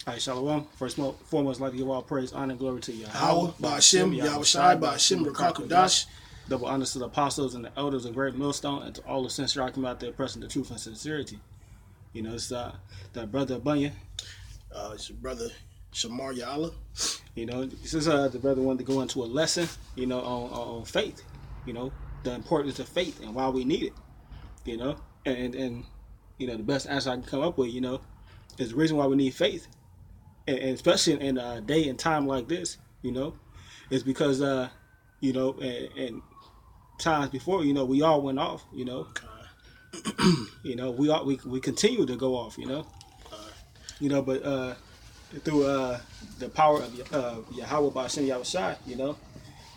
All right, Shalom. First and foremost, I'd like to give all praise, honor, and glory to Yahawah, Yahawah, Ba'ashem, Yahawashi, Ba'ashem, Rakakodash. double honors to the apostles and the elders of Great Millstone, and to all the sincere come out there pressing the truth and sincerity. You know, it's that brother Bunyan. It's your brother Shamar Ya'ala. You know, this is the brother wanted to go into a lesson, you know, on faith. You know, the importance of faith and why we need it. You know, and you know, the best answer I can come up with, you know, is the reason why we need faith, and especially in a day and time like this, you know, is because you know, and times before, you know, we all went off, you know. You know, we continue to go off, you know. You know, but through the power of Yahawah Ba'ashem Yahawashi, you know,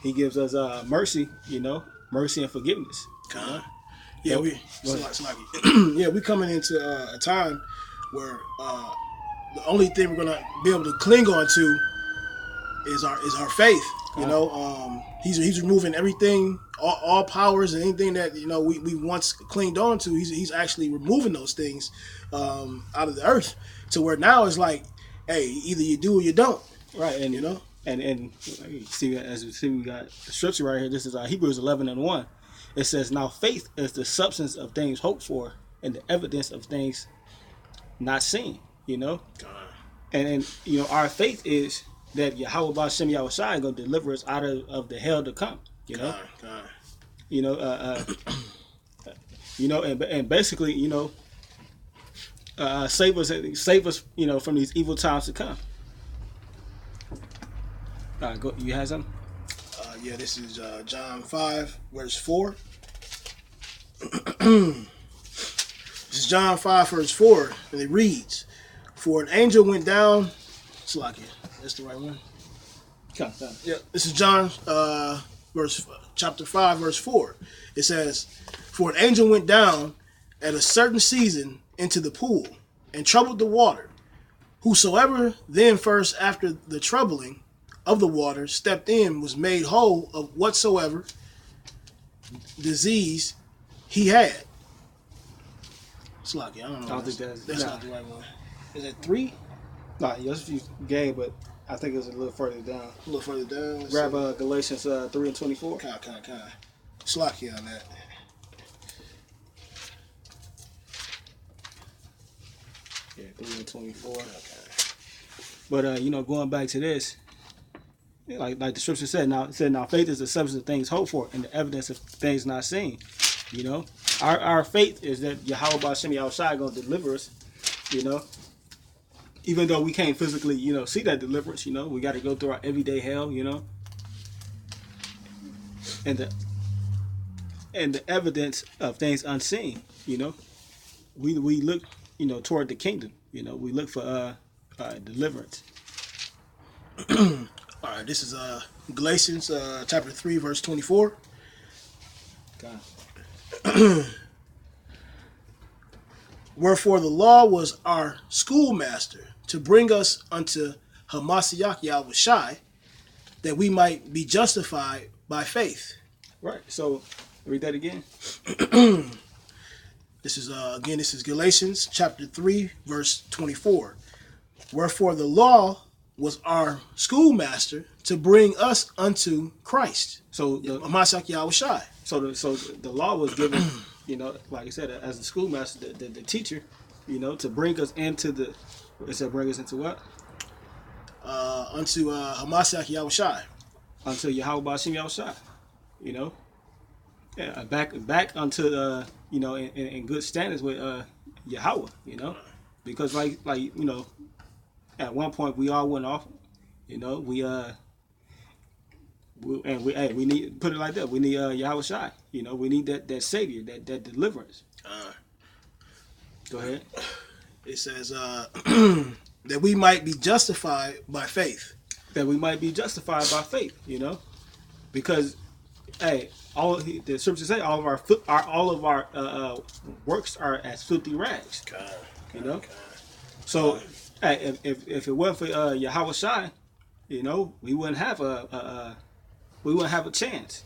he gives us mercy, you know, mercy and forgiveness. Yeah, yeah, we coming into a time where the only thing we're gonna be able to cling on to is our faith. You know, he's removing everything, all powers and anything that, you know, we once clinged on to. He's actually removing those things out of the earth, to where now it's like, hey, either you do or you don't. Right, and you know, and see, as we see, we got the scripture right here. This is Hebrews 11:1. It says, "Now faith is the substance of things hoped for, and the evidence of things not seen." You know, and you know, our faith is that Yahawah Ba'ashem Yahawashi is going to deliver us out of the hell to come. You know, you know, you know, and basically, you know, save us, you know, from these evil times to come. Go. You have something? Yeah, this is John 5, verse 4. This is John 5, verse 4, and it reads, "For an angel went down." Slakia, that's the right one. Come. Yeah, this is John, chapter 5, verse 4. It says, "For an angel went down at a certain season into the pool and troubled the water. Whosoever then first after the troubling of the water stepped in was made whole of whatsoever disease he had." Slakia, I don't know. I don't think that's not the right one. Is that 3? Nah, just a few game, but I think it's a little further down. A little further down. Let's Grab Galatians 3:24. Kind. Slakia on that. Yeah, 3:24. But you know, going back to this, like the scripture said, now faith is the substance of things hoped for and the evidence of things not seen. You know, our faith is that Yahawah Ba'ashem Yahawashi going to deliver us. You know, even though we can't physically, you know, see that deliverance. You know, we got to go through our everyday hell. You know, and the evidence of things unseen. You know, we look, you know, toward the kingdom. You know, we look for deliverance. All right, this is Galatians chapter 3, verse 24. God. "Wherefore the law was our schoolmaster to bring us unto Hamashiach Yahawashi, that we might be justified by faith." Right. So read that again. This is Galatians chapter 3, verse 24. "Wherefore the law was our schoolmaster to bring us unto Christ." So Hamashiach Yahawashi. So the law was given, you know, like I said, as the schoolmaster, the teacher, you know, to bring us into the. It said bring us into what? Unto Hamashiach Yahawashi. Unto Yahawah Ba'ashem Yahawashi. You know, yeah, back unto you know, in good standards with Yahawah. You know, because like you know, at one point we all went off. You know, we need, put it like that. We need Yahawashi. You know, we need that savior, that deliverance. Go ahead. It says that we might be justified by faith. That we might be justified by faith. You know, because hey, the scriptures say all of our works are as filthy rags. You know, so hey, if it wasn't for Yahawashi, you know, we wouldn't have a chance.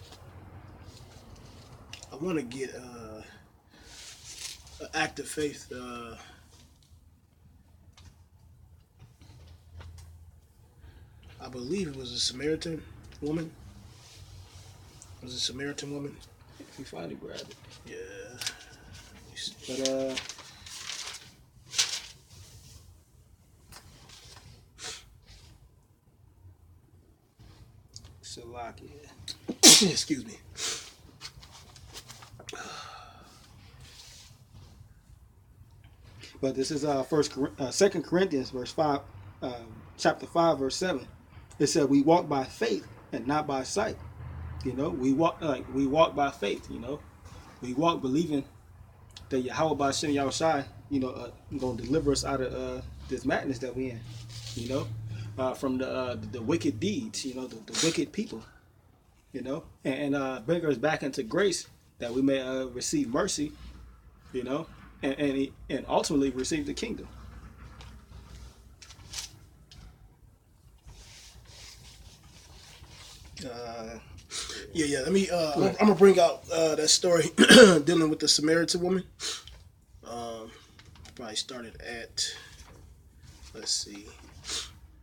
I want to get an act of faith I believe it was a Samaritan woman. Was it a Samaritan woman? If you finally grab it. Yeah. But Salakia. Excuse me. But this is Second Corinthians verse 5, chapter 5 verse 7. It said we walk by faith and not by sight. You know, we walk by faith. You know, we walk believing that Yahawah Yahawashi, you know, gonna deliver us out of this madness that we in. You know, from the wicked deeds. You know, the wicked people. You know, and bring us back into grace that we may receive mercy. You know, and ultimately receive the kingdom. Yeah. Let me. I'm gonna bring out that story dealing with the Samaritan woman. Probably started at. Let's see.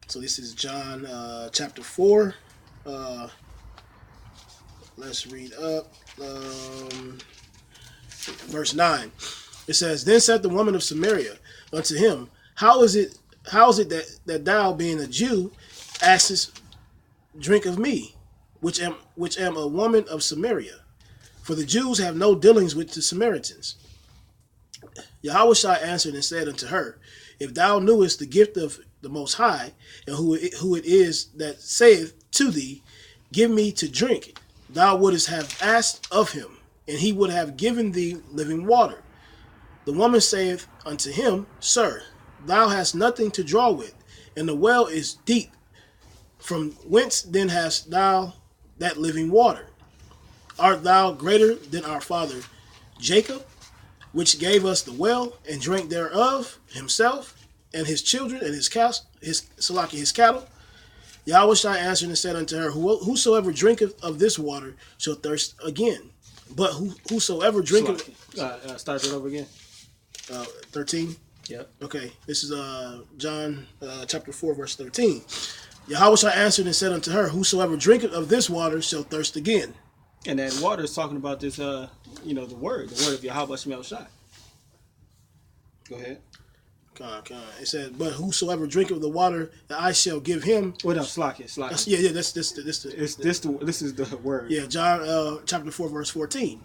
So this is John chapter 4. Let's read up. Verse 9. It says, "Then said the woman of Samaria unto him, How is it that thou, being a Jew, askest drink of me, which am a woman of Samaria? For the Jews have no dealings with the Samaritans. Yahawashi answered and said unto her, If thou knewest the gift of the Most High, and who it is that saith to thee, Give me to drink, thou wouldest have asked of him, and he would have given thee living water. The woman saith unto him, Sir, thou hast nothing to draw with, and the well is deep. From whence then hast thou that living water? Art thou greater than our father Jacob, which gave us the well, and drank thereof himself, and his children, and his cattle? Yahawashi answered and said unto her, Whosoever drinketh of this water shall thirst again. But whosoever drinketh... Start that over again. 13? Yep. Okay, this is John chapter 4, verse 13. Yahawashi answered and said unto her, Whosoever drinketh of this water shall thirst again. And that water is talking about this, the word of Yahawashi Yahawashi. Go ahead. It says, but whosoever drinketh of the water that I shall give him. Well, no, Slakia. Yeah, this is the word. Yeah, John chapter 4, verse 14.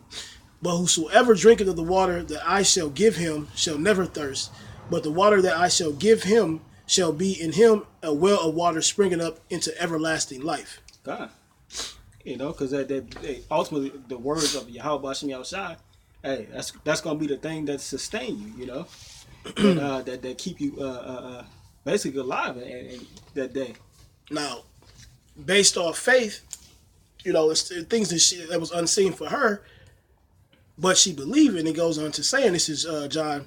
But whosoever drinketh of the water that I shall give him shall never thirst, but the water that I shall give him shall be in him a well of water springing up into everlasting life. God. You know, because ultimately the words of Yahawashi Yahawashi, hey, that's going to be the thing that sustain you, you know, that keep you basically alive in that day. Now, based off faith, you know, it's things that was unseen for her, but she believed, and it goes on to say, and this is John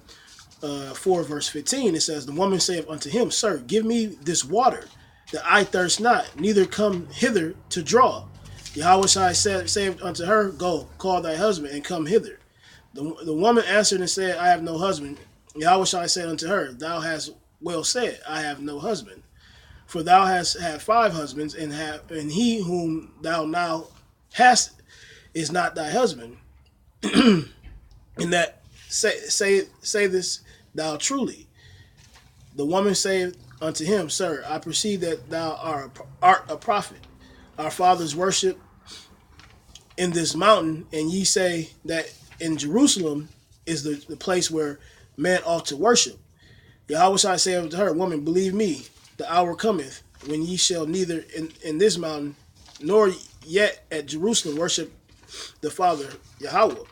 4, verse 15, it says, The woman saith unto him, Sir, give me this water, that I thirst not, neither come hither to draw. Yahawashi said unto her, Go, call thy husband, and come hither. The woman answered and said, I have no husband. Yahawashi said unto her, Thou hast well said, I have no husband. For thou hast had 5 husbands, and he whom thou now hast is not thy husband. And that say this thou truly. The woman said unto him, Sir, I perceive that thou art a prophet. Our fathers worship in this mountain, and ye say that in Jerusalem is the place where man ought to worship. Yahawashi said unto her, Woman, believe me, the hour cometh when ye shall neither in this mountain nor yet at Jerusalem worship the Father Yahawah.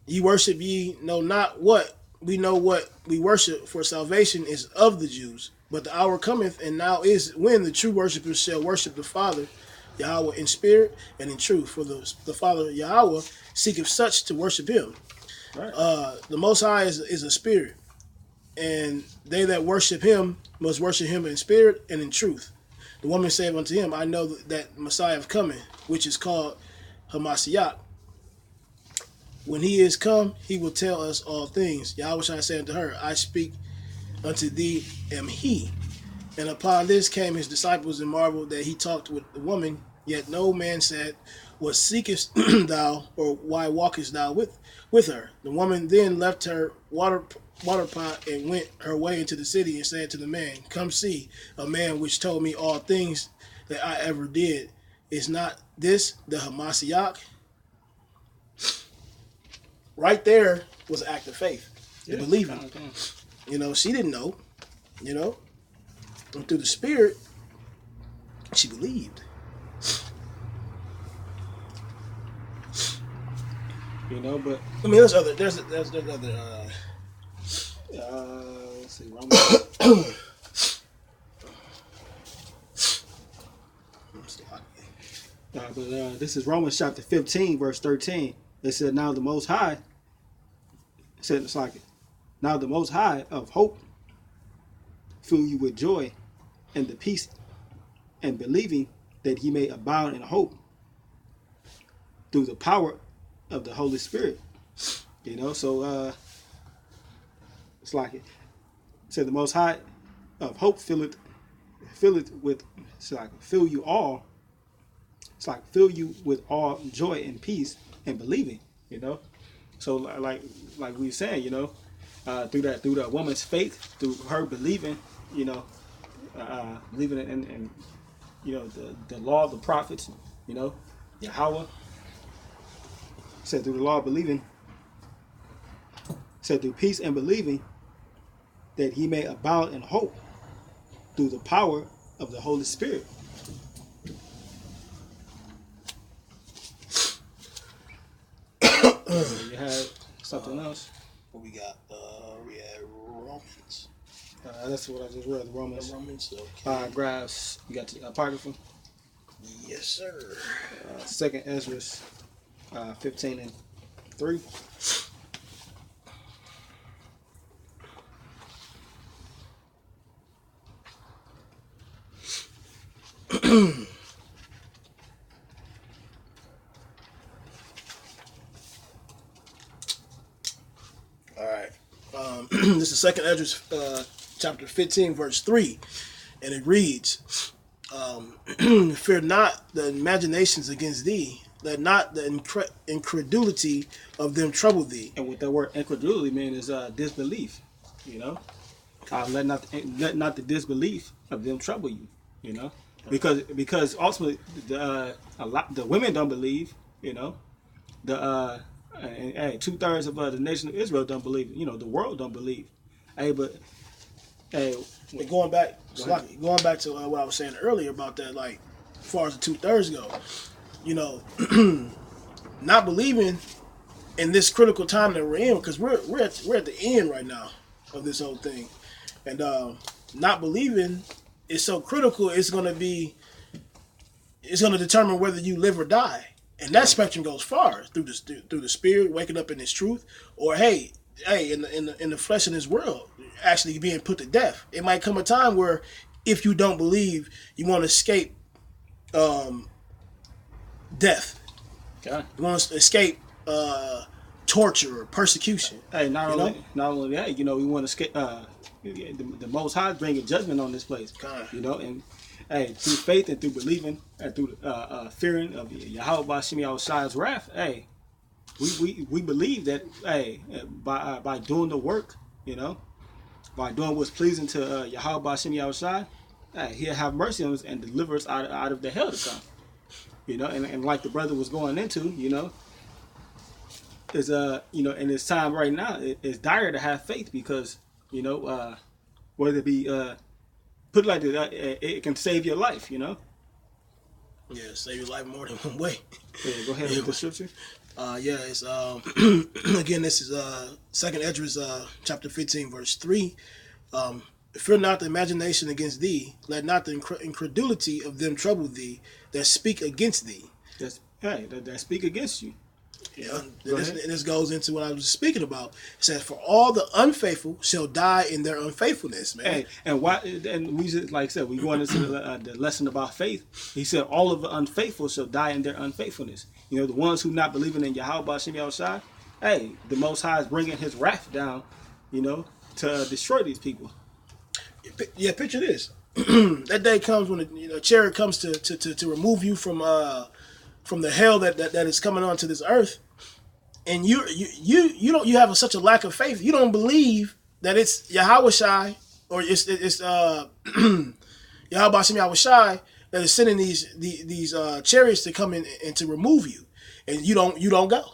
Ye worship ye know not what. We know what we worship, for salvation is of the Jews. But the hour cometh, and now is, when the true worshipers shall worship the Father Yahawah in spirit and in truth. For the Father Yahawah seeketh such to worship him. Right. The Most High is a spirit, and they that worship him must worship him in spirit and in truth. The woman said unto him, I know that Messiah is coming, which is called Hamashiach. When he is come, he will tell us all things. Yahawashi said unto her, I speak unto thee am he. And upon this came his disciples and marveled that he talked with the woman. Yet no man said, what seekest thou, or why walkest thou with her? The woman then left her water pot and went her way into the city and said to the man, come see a man which told me all things that I ever did. Is not this the Hamashiach? Right there was an act of faith. The believing. You know, she didn't know. You know, and through the Spirit, she believed. You know, but I mean, there's other. Let's see, Romans. This is Romans chapter 15, verse 13. It said, now the Most High, said it's like it. Now the Most High of hope fill you with joy and the peace and believing that he may abound in hope through the power of the Holy Spirit. You know, so it's like it said the Most High of hope fill it with, it's like fill you all. It's like fill you with all joy and peace and believing, you know. So like we were saying, you know, through that woman's faith, through her believing, you know, believing in you know the law of the prophets, you know, Yahawah. Said through the law of believing, said through peace and believing that he may abound in hope through the power of the Holy Spirit. You had something else? What we got? We had Romans. That's what I just read. Romans. Okay. Grabs. You got the apocrypha? Yes, sir. Second Ezra, 15 and 3. All right. This is Second Ezra, chapter 15, verse 3, and it reads, "Fear not the imaginations against thee; let not the incredulity of them trouble thee." And what that word incredulity means is disbelief. You know, let not the disbelief of them trouble you. You know, because ultimately the women don't believe. You know, and 2/3 of the nation of Israel don't believe. You know, the world don't believe. But going back to what I was saying earlier about that, like as far as the 2/3 go, you know, not believing in this critical time that we're in, because we're at the end right now of this whole thing, and not believing is so critical. It's going to determine whether you live or die. And that spectrum goes far through the Spirit, waking up in His truth, or hey, in the flesh in this world, actually being put to death. It might come a time where, if you don't believe, you want to escape death. Okay. You want to escape torture or persecution. Hey, not only that, you know, we want to escape. The Most High is bringing judgment on this place. Okay. You know, and through faith and through believing and through fearing of Yahawah's wrath, we believe that by doing the work, you know, by doing what's pleasing to Yahawah, He'll have mercy on us and deliver us out of the hell to come. You know, and like the brother was going into, you know, is you know, in this time right now, it's dire to have faith because, you know, whether it be put it like this, it can save your life, you know. Yeah, save your life more than one way. Yeah, go ahead with the scripture. It's again, this is Second Ezra, chapter 15, verse 3. Fear not the imagination against thee; let not the incredulity of them trouble thee that speak against thee. That speak against you. Yeah, and this goes into what I was speaking about. It says, "For all the unfaithful shall die in their unfaithfulness." Man, hey, and why? And we just, like I said, we going into the lesson about faith. He said, "All of the unfaithful shall die in their unfaithfulness." You know, the ones who not believing in Yahawah Shem Yahushai, the Most High is bringing His wrath down, you know, to destroy these people. Yeah, picture this. that day comes when the chariot comes to remove you from the hell that is coming onto this earth, and you have such a lack of faith. You don't believe that it's Yahawashi or it's Yahawashi that is sending these chariots to come in and to remove you, and you don't go.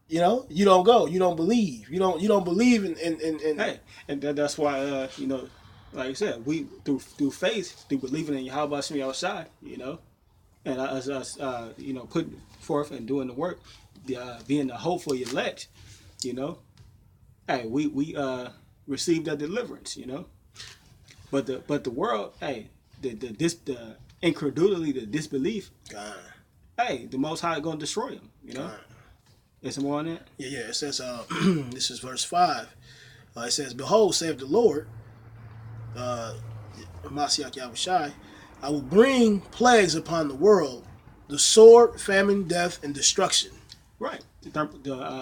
You don't go. You don't believe. You don't believe in. Hey, and that's why like I said, we through faith, through believing in Yahawashi, and us putting forth and doing the work, being the hope for your elect, hey, we received that deliverance, but the world, hey, the incredulity, the disbelief, God. Hey, the Most High gonna destroy them, God. Is some more on that? Yeah. It says, this is verse 5. It says, "Behold, saith the Lord, Mashiach Yahawashi, I will bring plagues upon the world, the sword, famine, death, and destruction." Right. The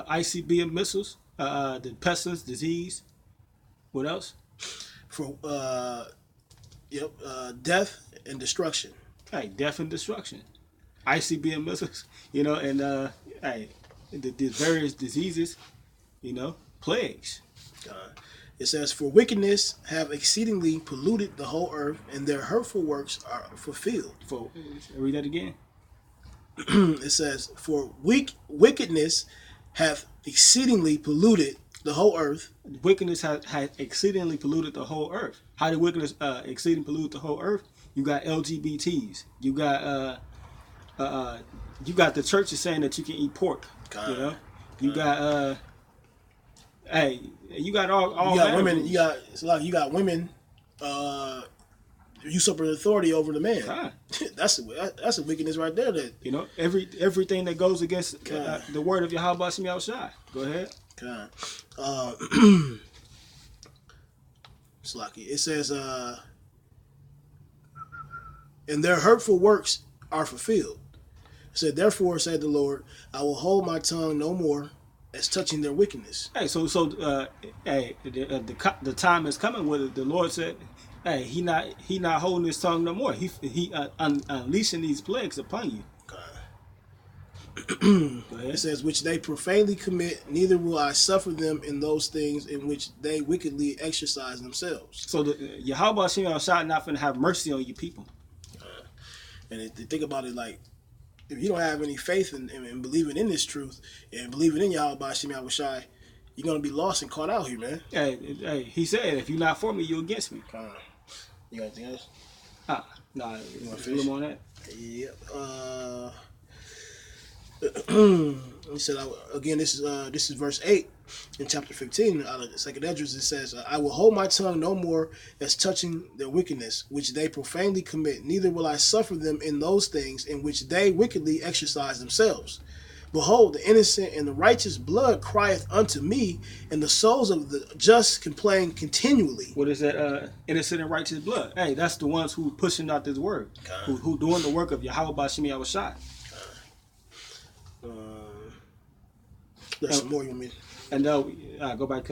ICBM missiles, the pestilence, disease. What else? For death and destruction. Hey, death and destruction. ICBM missiles, and hey, the various diseases, plagues. It says, "For wickedness have exceedingly polluted the whole earth, and their hurtful works are fulfilled." Read that again. It says, "For wickedness hath exceedingly polluted the whole earth." Wickedness has exceedingly polluted the whole earth. How did wickedness exceedingly pollute the whole earth? You got LGBTs. You got the churches saying that you can eat pork. You got hey, you got all. You got women. You got women usurping authority over the man. That's a wickedness right there. That everything that goes against the word of Yahawashi. Go ahead. It says, "And their hurtful works are fulfilled." It said, "Therefore, said the Lord, I will hold my tongue no more as touching their wickedness." Hey, the time is coming where the Lord said, "Hey, he not holding his tongue no more. He unleashing these plagues upon you." It says, "Which they profanely commit, neither will I suffer them in those things in which they wickedly exercise themselves." So Yahawashi not going to have mercy on you people. And if you think about it, like, if you don't have any faith in believing in this truth and believing in Yahawashi, you're going to be lost and caught out here, man. Hey, he said, if you're not for me, you're against me. You got anything else? Nah, you want to fill him on that? Yep. He said, again, this is verse 8 in chapter 15 out of the second Esdras. It says, "I will hold my tongue no more as touching their wickedness, which they profanely commit, neither will I suffer them in those things in which they wickedly exercise themselves. Behold, the innocent and the righteous blood crieth unto me, and the souls of the just complain continually." What is that? Innocent and righteous blood. Hey, that's the ones who pushing out this word, who doing the work of Yahawashi. There's some more you want me. And go back,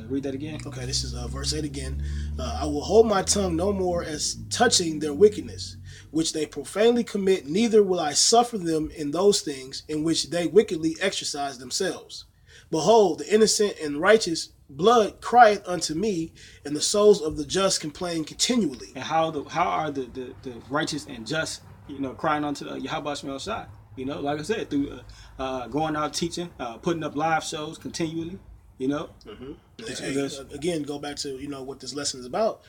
read that again. Okay, this is verse 8 again. "I will hold my tongue no more as touching their wickedness, which they profanely commit, neither will I suffer them in those things in which they wickedly exercise themselves. Behold, the innocent and righteous blood crieth unto me, and the souls of the just complain continually." And how are the righteous and just, crying unto Yahawashi? Like I said, through going out teaching, putting up live shows continually, Again, go back to, what this lesson is about.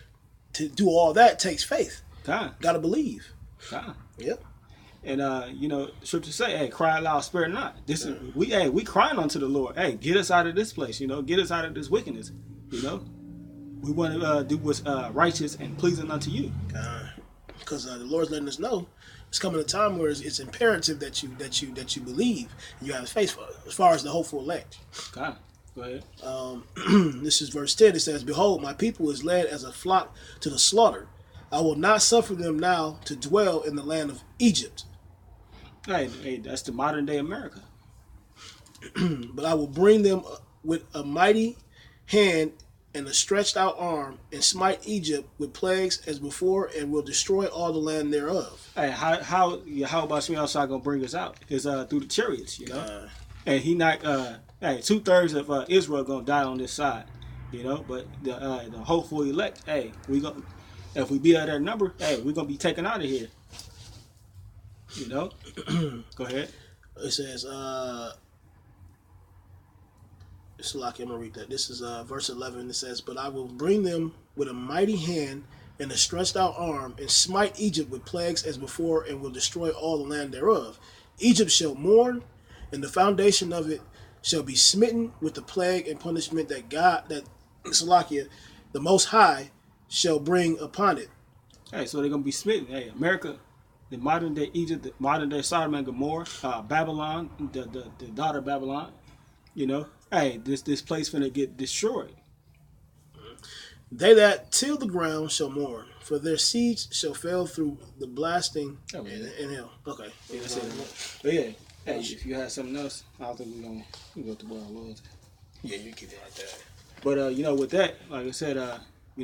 To do all that takes faith. Got to believe. Yep. And scripture say, "Hey, cry aloud, spare not." This is we crying unto the Lord. Hey, get us out of this place. Get us out of this wickedness. We want to do what's righteous and pleasing unto you. Because the Lord's letting us know it's coming a time where it's imperative that you believe and you have faith as far as the hopeful elect. God, go ahead. This is verse 10. It says, "Behold, my people is led as a flock to the slaughter. I will not suffer them now to dwell in the land of Egypt." Hey, that's the modern day America. "But I will bring them with a mighty hand and a stretched out arm, and smite Egypt with plagues as before, and will destroy all the land thereof. Hey, how Yahawashi gonna bring us out? Is through the chariots, and he not hey 2/3 of Israel gonna die on this side, but the hopeful elect, hey, we go if we be at that number, hey, we're gonna be taken out of here. Go ahead. It says, it's like I'm gonna read that. This is verse 11. It says, "But I will bring them with a mighty hand and a stretched out arm, and smite Egypt with plagues as before, and will destroy all the land thereof. Egypt shall mourn, and the foundation of it shall be smitten with the plague and punishment that Salakia, the Most High, shall bring upon it." Hey, so they're gonna be smitten. Hey, America, the modern day Egypt, the modern day Sodom and Gomorrah, Babylon, the daughter of Babylon. Hey, this place finna get destroyed. They that till the ground shall mourn, for their seeds shall fail through the blasting and hell. Okay. Yeah, that's it. But yeah, hey, if you had something else, I don't think we go through our loyalty. Yeah, you keep it like that. But with that, like I said,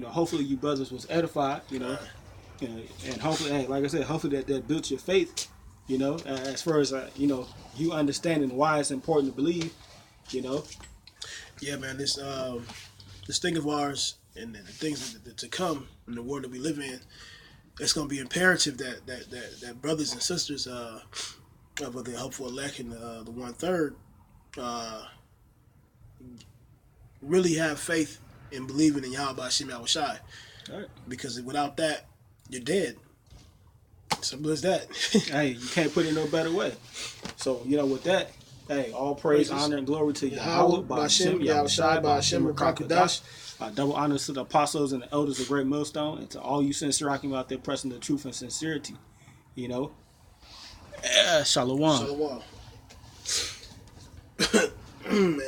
hopefully you brothers was edified, and hopefully, hey, like I said, hopefully that built your faith, as far as you understanding why it's important to believe, Yeah, man, this thing of ours and the things to come in the world that we live in, it's going to be imperative that brothers and sisters of the hopeful elect and the 1/3 really have faith in believing in Yahweh Shem Yahawashi. All right. Because without that, you're dead. Simple as that. Hey, you can't put it no better way. So, with that, hey, all praise, honor, and glory to Yahawah, Ba'Shem, Yahawashi, Ba'Shem, Rakadash. Double honors to the apostles and the elders of Great Millstone, and to all you sincere rocking out there pressing the truth and sincerity. Shalom. Shalom. Man.